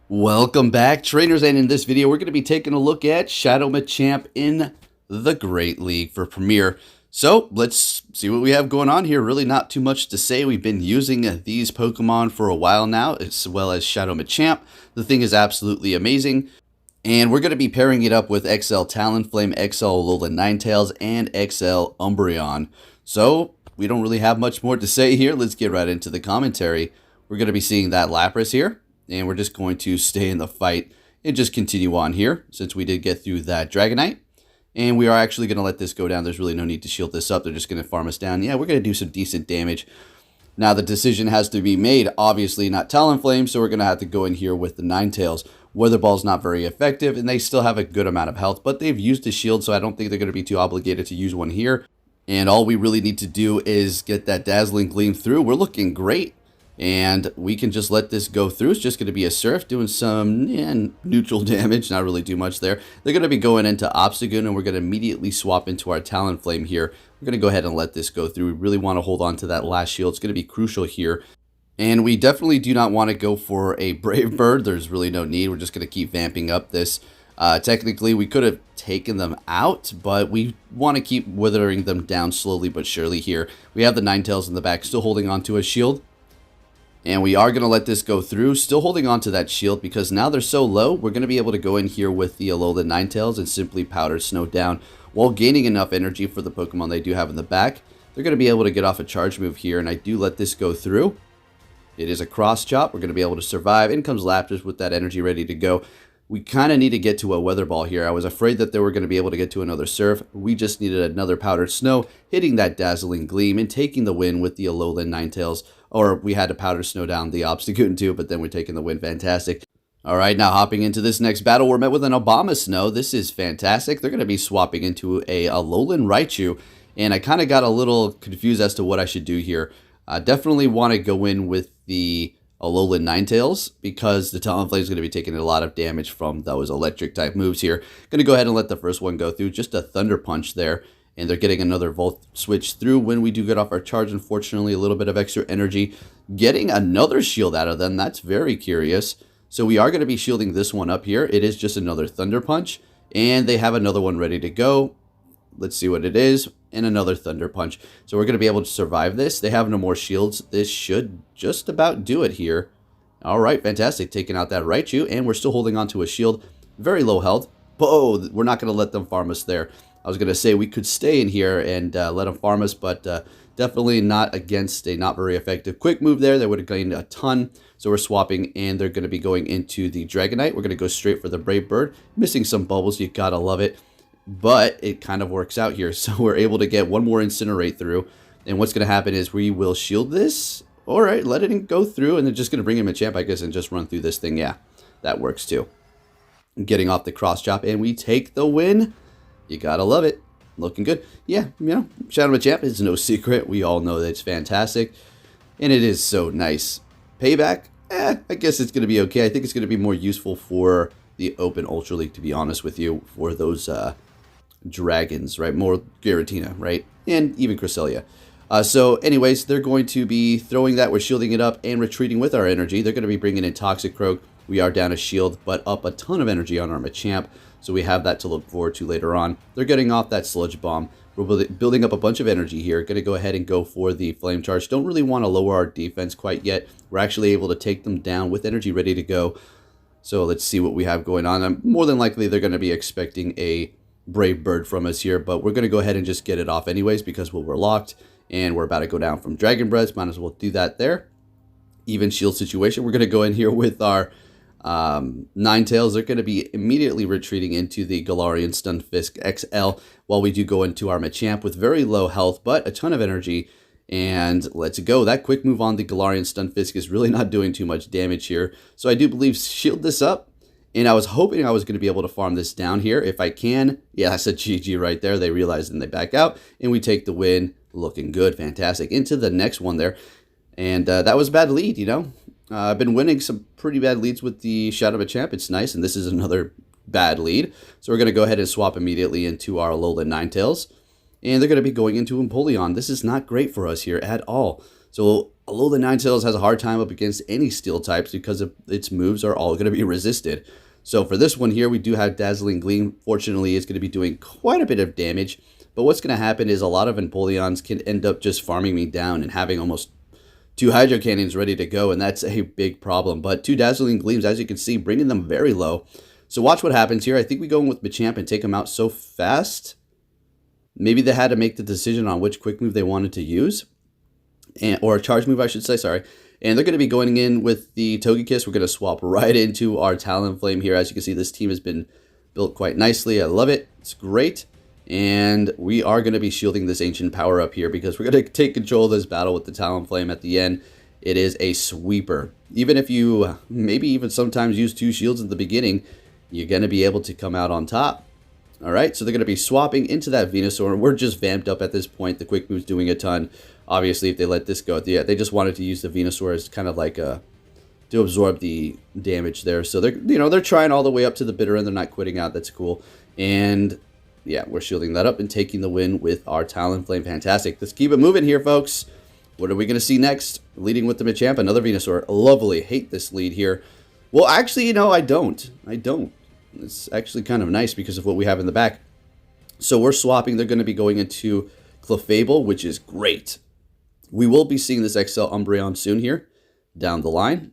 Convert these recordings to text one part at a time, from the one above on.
Welcome back, trainers, and in this video we're going to be taking a look at Shadow Machamp in the Great League for Premier. So let's see what we have going on here. Really not too much to say. We've been using these Pokemon for a while now, as well as Shadow Machamp. The thing is absolutely amazing. And we're going to be pairing it up with XL Talonflame, XL Alolan Ninetales, and XL Umbreon. So we don't really have much more to say here. Let's get right into the commentary. We're going to be seeing that Lapras here. And we're just going to stay in the fight and just continue on here since we did get through that Dragonite. And we are actually going to let this go down. There's really no need to shield this up. They're just going to farm us down. Yeah, we're going to do some decent damage. Now the decision has to be made. Obviously not Talonflame, so we're going to have to go in here with the Ninetales. Weather Ball's not very effective, and they still have a good amount of health. But they've used a shield, so I don't think they're going to be too obligated to use one here. And all we really need to do is get that Dazzling Gleam through. We're looking great. And we can just let this go through. It's just going to be a Surf doing some neutral damage. Not really too much there. They're going to be going into Obstagoon, and we're going to immediately swap into our Talonflame here. We're going to go ahead and let this go through. We really want to hold on to that last shield. It's going to be crucial here. And we definitely do not want to go for a Brave Bird. There's really no need. We're just going to keep vamping up this. Technically, we could have taken them out, but we want to keep withering them down slowly but surely here. We have the Ninetales in the back still holding on to a shield. And we are going to let this go through, still holding on to that shield because now they're so low, we're going to be able to go in here with the Alolan Ninetales and simply Powder Snow down while gaining enough energy for the Pokemon they do have in the back. They're going to be able to get off a charge move here, and I do let this go through. It is a cross chop. We're going to be able to survive. In comes Lapras with that energy ready to go. We kind of need to get to a Weather Ball here. I was afraid that they were going to be able to get to another Surf. We just needed another Powdered Snow, hitting that Dazzling Gleam and taking the win with the Alolan Ninetales. Or we had to Powder Snow down the Obstagoon too, but then we're taking the win. Fantastic. All right, now hopping into this next battle, we're met with an Abomasnow. This is fantastic. They're going to be swapping into a Alolan Raichu, and I kind of got a little confused as to what I should do here. I definitely want to go in with the Alolan Ninetales because the Talonflame is going to be taking a lot of damage from those electric type moves here. Going to go ahead and let the first one go through. Just a Thunder Punch there. And they're getting another Volt Switch through when we do get off our charge. Unfortunately, a little bit of extra energy. Getting another shield out of them. That's very curious. So we are going to be shielding this one up here. It is just another Thunder Punch. And they have another one ready to go. Let's see what it is. And another Thunder Punch. So we're going to be able to survive this. They have no more shields. This should just about do it here. All right, fantastic. Taking out that Raichu. And we're still holding on to a shield. Very low health. Oh, we're not going to let them farm us there. I was going to say we could stay in here and let them farm us, but definitely not against a not very effective quick move there. They would have gained a ton. So we're swapping, and they're going to be going into the Dragonite. We're going to go straight for the Brave Bird. Missing some bubbles. You got to love it. But it kind of works out here. So we're able to get one more Incinerate through. And what's going to happen is we will shield this. All right, let it go through, and they're just going to bring in Machamp, I guess, and just run through this thing. Yeah, that works too. Getting off the cross chop, and we take the win. You gotta love it. Looking good. Yeah, you know, Shadow Machamp is no secret. We all know that it's fantastic. And it is so nice. Payback? I guess it's going to be okay. I think it's going to be more useful for the Open Ultra League, to be honest with you, for those dragons, right? More Giratina, right? And even Cresselia. So anyways, they're going to be throwing that. We're shielding it up and retreating with our energy. They're going to be bringing in Toxicoralk. We are down a shield, but up a ton of energy on our Machamp. So we have that to look forward to later on. They're getting off that Sludge Bomb. We're building up a bunch of energy here. Going to go ahead and go for the Flame Charge. Don't really want to lower our defense quite yet. We're actually able to take them down with energy ready to go. So let's see what we have going on. More than likely, they're going to be expecting a Brave Bird from us here. But we're going to go ahead and just get it off anyways because we're locked. And we're about to go down from Dragon Breath. Might as well do that there. Even shield situation. We're going to go in here with our Ninetales. They're going to be immediately retreating into the Galarian Stunfisk XL while we do go into our Machamp with very low health but a ton of energy. And let's go. That quick move on the Galarian Stunfisk is really not doing too much damage here. So I do believe shield this up. And I was hoping I was going to be able to farm this down here if I can. Yeah, that's a GG right there. They realized and they back out. And we take the win. Looking good. Fantastic. Into the next one there. And that was a bad lead, you know. I've been winning some pretty bad leads with the Shadow Machamp. It's nice, and this is another bad lead. So we're going to go ahead and swap immediately into our Alolan Ninetales. And they're going to be going into Empoleon. This is not great for us here at all. So Alolan Ninetales has a hard time up against any steel types because of its moves are all going to be resisted. So for this one here, we do have Dazzling Gleam. Fortunately, it's going to be doing quite a bit of damage. But what's going to happen is a lot of Empoleons can end up just farming me down and having almost 2 Hydro Cannons ready to go, and that's a big problem. But 2 Dazzling Gleams, as you can see, bringing them very low. So watch what happens here. I think we go in with Machamp and take him out so fast. Maybe they had to make the decision on which quick move they wanted to use. Or a charge move, I should say, sorry. And they're going to be going in with the Togekiss. We're going to swap right into our Talonflame here. As you can see, this team has been built quite nicely. I love it. It's great. And we are going to be shielding this Ancient Power up here because we're going to take control of this battle with the Talonflame at the end. It is a sweeper. Even if you maybe even sometimes use 2 shields at the beginning, you're going to be able to come out on top. All right, so they're going to be swapping into that Venusaur. We're just vamped up at this point. The quick move's doing a ton. Obviously, if they let this go, yeah, they just wanted to use the Venusaur as kind of like to absorb the damage there. So they're trying all the way up to the bitter end. They're not quitting out. That's cool. And yeah, we're shielding that up and taking the win with our Talonflame. Fantastic. Let's keep it moving here, folks. What are we going to see next? Leading with the Machamp, another Venusaur. Lovely. Hate this lead here. Well, actually, I don't. It's actually kind of nice because of what we have in the back. So we're swapping. They're going to be going into Clefable, which is great. We will be seeing this XL Umbreon soon here down the line.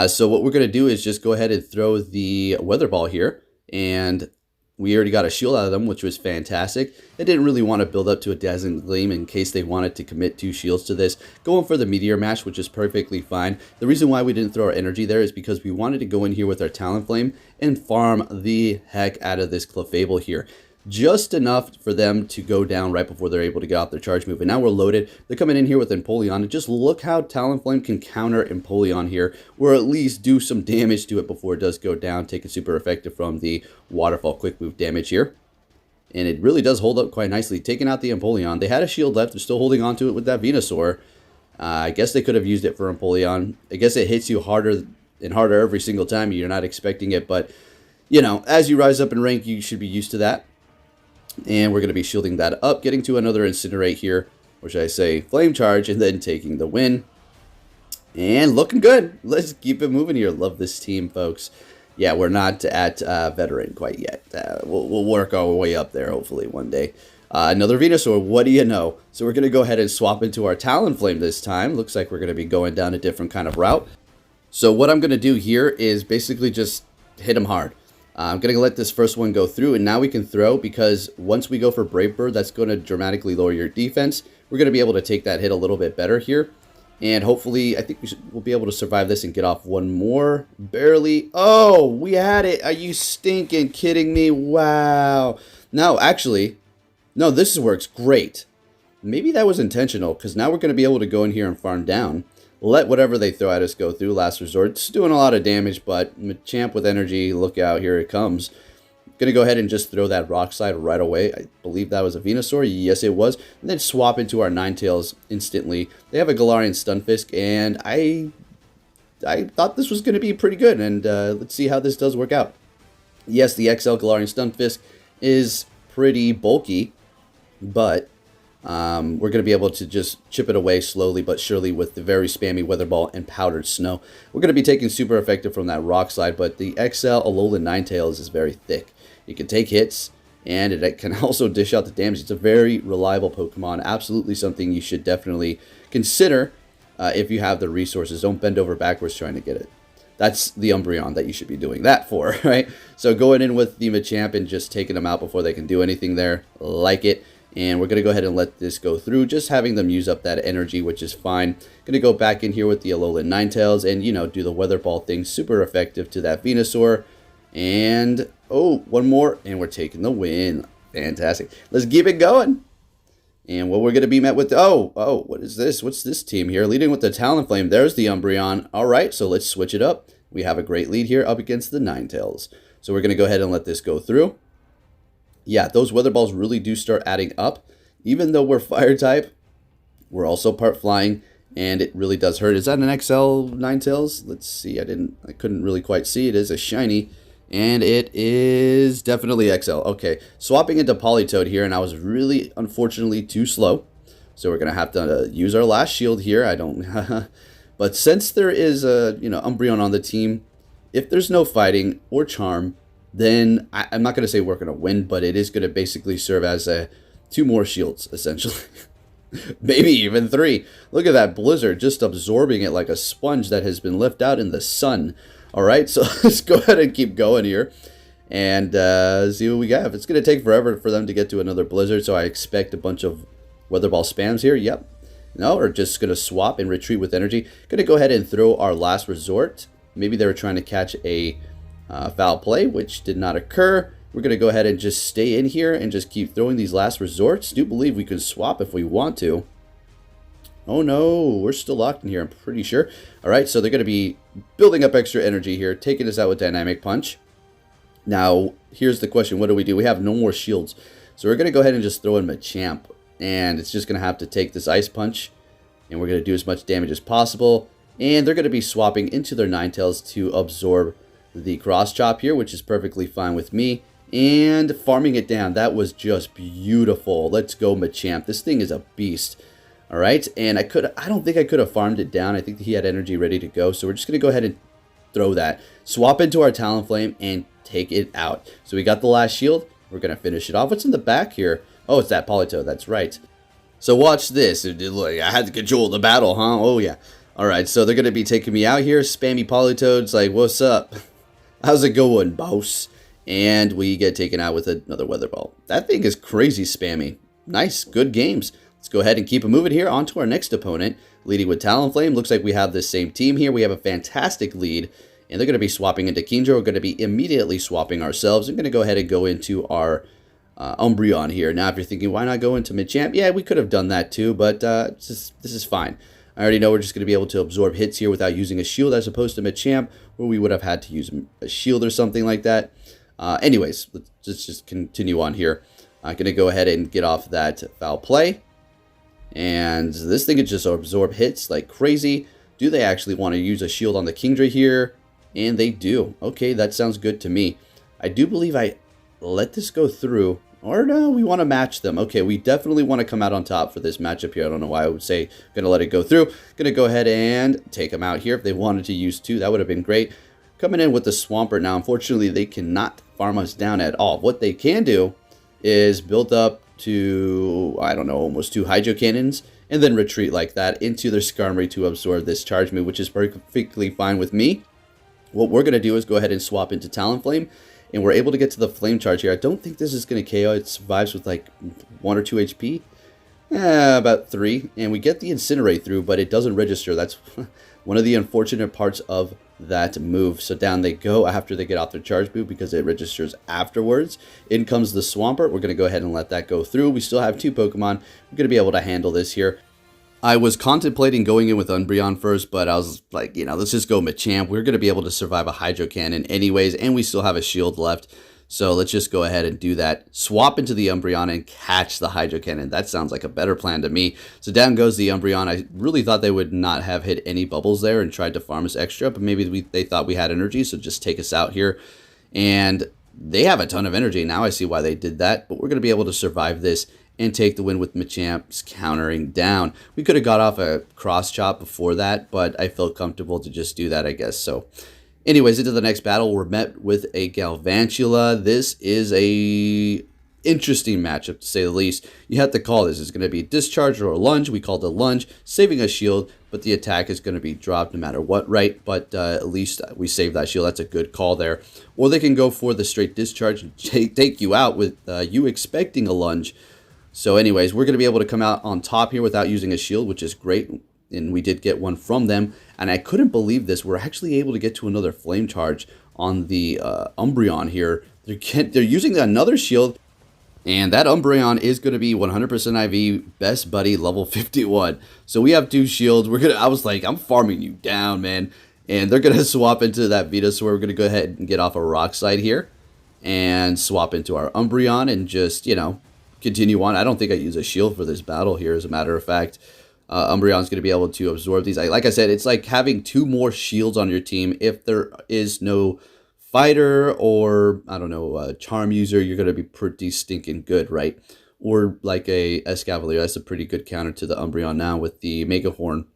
So what we're going to do is just go ahead and throw the Weather Ball here. And we already got a shield out of them, which was fantastic. They didn't really want to build up to a Dazzling Gleam in case they wanted to commit 2 shields to this. Going for the Meteor Mash, which is perfectly fine. The reason why we didn't throw our energy there is because we wanted to go in here with our Talonflame and farm the heck out of this Clefable here. Just enough for them to go down right before they're able to get off their charge move. And now we're loaded. They're coming in here with Empoleon. And just look how Talonflame can counter Empoleon here, or at least do some damage to it before it does go down, taking super effective from the Waterfall quick move damage here. And it really does hold up quite nicely. Taking out the Empoleon. They had a shield left. They're still holding on to it with that Venusaur. I guess they could have used it for Empoleon. I guess it hits you harder and harder every single time. You're not expecting it. But, as you rise up in rank, you should be used to that. And we're going to be shielding that up, getting to another Incinerate here, or should I say Flame Charge, and then taking the win. And looking good. Let's keep it moving here. Love this team, folks. Yeah, we're not at Veteran quite yet. We'll work our way up there, hopefully, one day. Another Venusaur, what do you know? So we're going to go ahead and swap into our Talonflame this time. Looks like we're going to be going down a different kind of route. So what I'm going to do here is basically just hit him hard. I'm going to let this first one go through, and now we can throw, because once we go for Brave Bird, that's going to dramatically lower your defense. We're going to be able to take that hit a little bit better here, and hopefully, I think we'll be able to survive this and get off one more. Barely. Oh, we had it. Are you stinking kidding me? Wow. No, actually, no, this works great. Maybe that was intentional, because now we're going to be able to go in here and farm down. Let whatever they throw at us go through. Last Resort. It's doing a lot of damage, but Machamp with energy, look out, here it comes. Going to go ahead and just throw that Rock Slide right away. I believe that was a Venusaur. Yes, it was. And then swap into our Ninetales instantly. They have a Galarian Stunfisk, and I thought this was going to be pretty good, and let's see how this does work out. Yes, the XL Galarian Stunfisk is pretty bulky, but we're going to be able to just chip it away slowly but surely with the very spammy Weather Ball and Powdered Snow. We're going to be taking super effective from that Rock Slide, but the XL Alolan Ninetales is very thick. It can take hits, and it can also dish out the damage. It's a very reliable Pokemon. Absolutely something you should definitely consider if you have the resources. Don't bend over backwards trying to get it. That's the Umbreon that you should be doing that for, right? So going in with the Machamp and just taking them out before they can do anything there. Like it. And we're going to go ahead and let this go through, just having them use up that energy, which is fine. Going to go back in here with the Alolan Ninetales and, do the Weather Ball thing. Super effective to that Venusaur. And, oh, one more, and we're taking the win. Fantastic. Let's keep it going. And what we're going to be met with, oh, what is this? What's this team here? Leading with the Talonflame. There's the Umbreon. All right, so let's switch it up. We have a great lead here up against the Ninetales. So we're going to go ahead and let this go through. Yeah, those Weather Balls really do start adding up. Even though we're Fire type, we're also part Flying, and it really does hurt. Is that an XL Ninetales? Let's see. I couldn't really quite see. It is a shiny, and it is definitely XL. Okay, swapping into Politoed here, and I was really, unfortunately, too slow. So we're going to have to use our last shield here. I don't... But since there is a, Umbreon on the team, if there's no fighting or charm, then I'm not going to say we're going to win, but it is going to basically serve as 2 more shields, essentially. Maybe even 3. Look at that Blizzard just absorbing it like a sponge that has been left out in the sun. All right, so let's go ahead and keep going here and see what we got. It's going to take forever for them to get to another Blizzard, so I expect a bunch of Weather Ball spams here. Yep. No, we're just going to swap and retreat with energy. Going to go ahead and throw our last resort. Maybe they were trying to catch a foul play, which did not occur. We're going to go ahead and just stay in here and just keep throwing these last resorts. Do believe we can swap if we want to. Oh no, we're still locked in here, I'm pretty sure. All right, so they're going to be building up extra energy here, taking us out with Dynamic Punch. Now, here's the question. What do? We have no more shields. So we're going to go ahead and just throw in Machamp. And it's just going to have to take this Ice Punch. And we're going to do as much damage as possible. And they're going to be swapping into their Ninetales to absorb the Cross Chop here, which is perfectly fine with me. And farming it down. That was just beautiful. Let's go, Machamp. This thing is a beast. All right. And I don't think I could have farmed it down. I think he had energy ready to go. So we're just going to go ahead and throw that. Swap into our Talonflame and take it out. So we got the last shield. We're going to finish it off. What's in the back here? Oh, it's that Politoed. That's right. So watch this. Look, I had to control the battle, huh? Oh, yeah. All right, so they're going to be taking me out here. Spammy Politoed's like, what's up? How's it going, boss? And we get taken out with another Weather Ball. That thing is crazy spammy. Nice. Good games. Let's go ahead and keep it moving here. On to our next opponent. Leading with Talonflame. Looks like we have the same team here. We have a fantastic lead. And they're going to be swapping into Kingdra. We're going to be immediately swapping ourselves. I'm going to go ahead and go into our Umbreon here. Now, if you're thinking, why not go into Machamp? Yeah, we could have done that too, but this is fine. I already know we're just going to be able to absorb hits here without using a shield, as opposed to Machamp, where we would have had to use a shield or something like that. Anyways, let's just continue on here. I'm going to go ahead and get off that foul play. And this thing could just absorb hits like crazy. Do they actually want to use a shield on the Kingdra here? And they do. Okay, that sounds good to me. I do believe I let this go through, or no, we want to match them. Okay, we definitely want to come out on top for this matchup here. I don't know why I would say gonna let it go through. Gonna go ahead and take them out here. If they wanted to use 2, that would have been great. Coming in with the Swampert now. Unfortunately, they cannot farm us down at all. What they can do is build up to, I don't know, almost 2 Hydro Cannons, and then retreat like that into their Skarmory to absorb this charge move, which is perfectly fine with me. What we're gonna do is go ahead and swap into Talonflame. And we're able to get to the Flame Charge here. I don't think this is going to KO. It survives with like 1 or 2 HP. About 3. And we get the Incinerate through, but it doesn't register. That's one of the unfortunate parts of that move. So down they go after they get off their charge move because it registers afterwards. In comes the Swampert. We're going to go ahead and let that go through. We still have 2 Pokemon. We're going to be able to handle this here. I was contemplating going in with Umbreon first, but I was like, let's just go Machamp. We're going to be able to survive a Hydro Cannon anyways, and we still have a shield left. So let's just go ahead and do that. Swap into the Umbreon and catch the Hydro Cannon. That sounds like a better plan to me. So down goes the Umbreon. I really thought they would not have hit any bubbles there and tried to farm us extra, but maybe they thought we had energy, so just take us out here. And they have a ton of energy. Now I see why they did that, but we're going to be able to survive this and take the win with Machamp's countering down. We could have got off a Cross Chop before that, but I felt comfortable to just do that, I guess. So anyways, into the next battle, we're met with a Galvantula. This is a interesting matchup, to say the least. You have to call this. It's going to be a discharge or a lunge. We called it a lunge, saving a shield, but the attack is going to be dropped no matter what, right? But at least we saved that shield. That's a good call there. Or they can go for the straight discharge and take you out with you expecting a lunge. So anyways, we're going to be able to come out on top here without using a shield, which is great. And we did get one from them. And I couldn't believe this. We're actually able to get to another Flame Charge on the Umbreon here. They're using another shield. And that Umbreon is going to be 100% IV, best buddy, level 51. So we have 2 shields. I was like, I'm farming you down, man. And they're going to swap into that Venusaur. We're going to go ahead and get off a Rock Slide here. And swap into our Umbreon and just, continue on. I don't think I use a shield for this battle here, as a matter of fact. Umbreon's going to be able to absorb these. Like I said, it's like having 2 more shields on your team. If there is no fighter or, I don't know, charm user, you're going to be pretty stinking good, right? or like a Escavalier. That's a pretty good counter to the Umbreon now with the Mega Horn.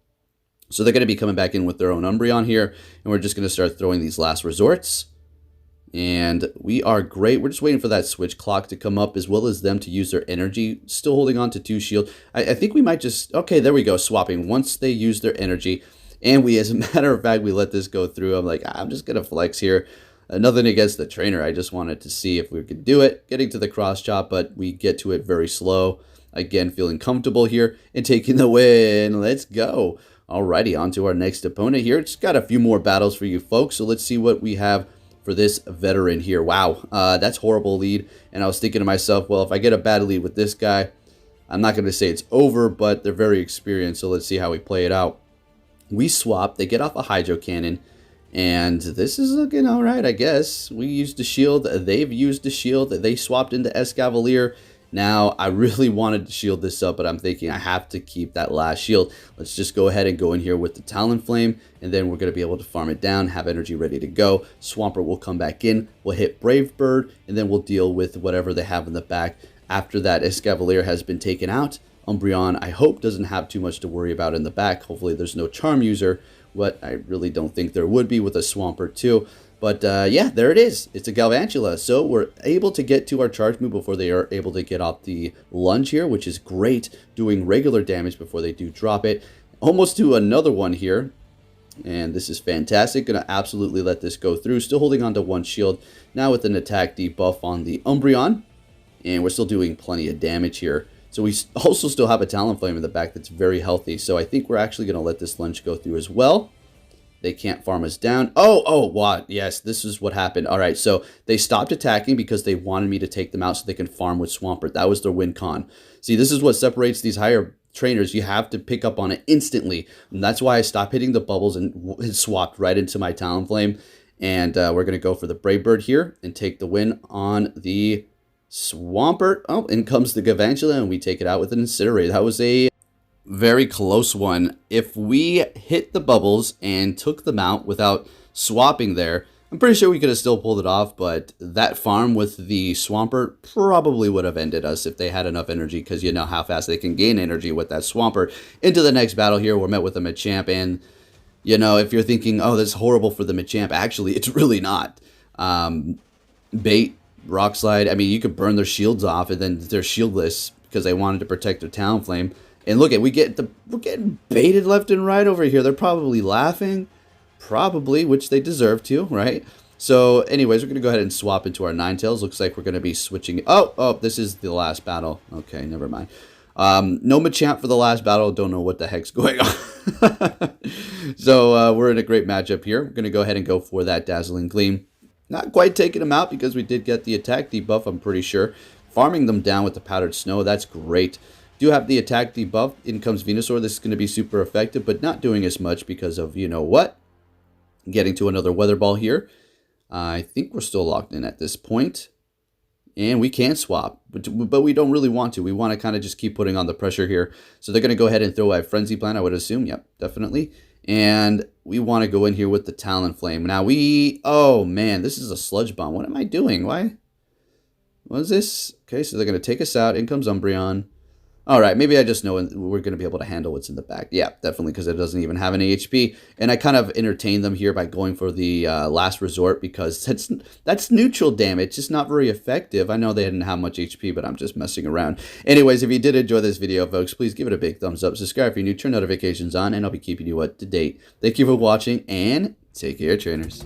So they're going to be coming back in with their own Umbreon here, and we're just going to start throwing these last resorts. And we are great. We're just waiting for that switch clock to come up, as well as them to use their energy. Still holding on to 2 shield. I think we might just... Okay, there we go. Swapping. Once they use their energy, and we, as a matter of fact, we let this go through. I'm like, I'm just going to flex here. Nothing against the trainer. I just wanted to see if we could do it. Getting to the cross chop, but we get to it very slow. Again, feeling comfortable here and taking the win. Let's go. Alrighty, on to our next opponent here. Just got a few more battles for you folks. So let's see what we have for this veteran here. Wow, that's horrible lead. And I was thinking to myself, well, if I get a bad lead with this guy, I'm not going to say it's over, but they're very experienced. So let's see how we play it out. We swap. They get off a Hydro Cannon. And this is looking all right, I guess. We used the shield. They've used the shield. They swapped into Escavalier. Now, I really wanted to shield this up, but I'm thinking I have to keep that last shield. Let's just go ahead and go in here with the Talonflame, and then we're going to be able to farm it down, have energy ready to go. Swampert will come back in. We'll hit Brave Bird, and then we'll deal with whatever they have in the back. After that, Escavalier has been taken out. Umbreon, I hope, doesn't have too much to worry about in the back. Hopefully, there's no Charm User, but I really don't think there would be with a Swampert too. But yeah, there it is. It's a Galvantula. So we're able to get to our charge move before they are able to get off the lunge here, which is great. Doing regular damage before they do drop it. Almost to another one here. And this is fantastic. Going to absolutely let this go through. Still holding on to 1 shield. Now with an attack debuff on the Umbreon. And we're still doing plenty of damage here. So we also still have a Talonflame in the back that's very healthy. So I think we're actually going to let this lunge go through as well. They can't farm us down. Oh, what? Yes, this is what happened. All right, so they stopped attacking because they wanted me to take them out so they can farm with Swampert. That was their win con. See, this is what separates these higher trainers. You have to pick up on it instantly. And that's why I stopped hitting the bubbles and swapped right into my Talonflame. And we're going to go for the Brave Bird here and take the win on the Swampert. Oh, in comes the Galvantula, and we take it out with an Incinerate. That was a very close one. If we hit the bubbles and took them out without swapping there, I'm pretty sure we could have still pulled it off, but that farm with the Swampert probably would have ended us if they had enough energy, because you know how fast they can gain energy with that Swampert. Into the next battle here, we're met with a Machamp, and you know, if you're thinking, oh, that's horrible for the Machamp, actually, it's really not. Bait, Rock Slide, I mean, you could burn their shields off, and then they're shieldless because they wanted to protect their Talonflame. And look at, we're getting baited left and right over here. They're probably laughing, probably, which they deserve to, right? So, anyways, we're going to go ahead and swap into our Ninetales. Looks like we're going to be switching. Oh, this is the last battle. Okay, never mind. No Machamp for the last battle. Don't know what the heck's going on. So, we're in a great matchup here. We're going to go ahead and go for that Dazzling Gleam. Not quite taking them out because we did get the attack debuff, I'm pretty sure. Farming them down with the Powdered Snow. That's great. Do have the attack debuff. In comes Venusaur. This is going to be super effective, but not doing as much because of, you know what? Getting to another Weather Ball here. I think we're still locked in at this point. And we can swap, but we don't really want to. We want to kind of just keep putting on the pressure here. So they're going to go ahead and throw a Frenzy Plant, I would assume. Yep, definitely. And we want to go in here with the Talonflame. Now oh man, this is a Sludge Bomb. What am I doing? Why? What is this? Okay, so they're going to take us out. In comes Umbreon. All right, maybe I just know we're going to be able to handle what's in the back. Yeah, definitely, because it doesn't even have any HP. And I kind of entertained them here by going for the Last Resort, because that's neutral damage. It's not very effective. I know they didn't have much HP, but I'm just messing around. Anyways, if you did enjoy this video, folks, please give it a big thumbs up. Subscribe if you're new, turn notifications on, and I'll be keeping you up to date. Thank you for watching, and take care, trainers.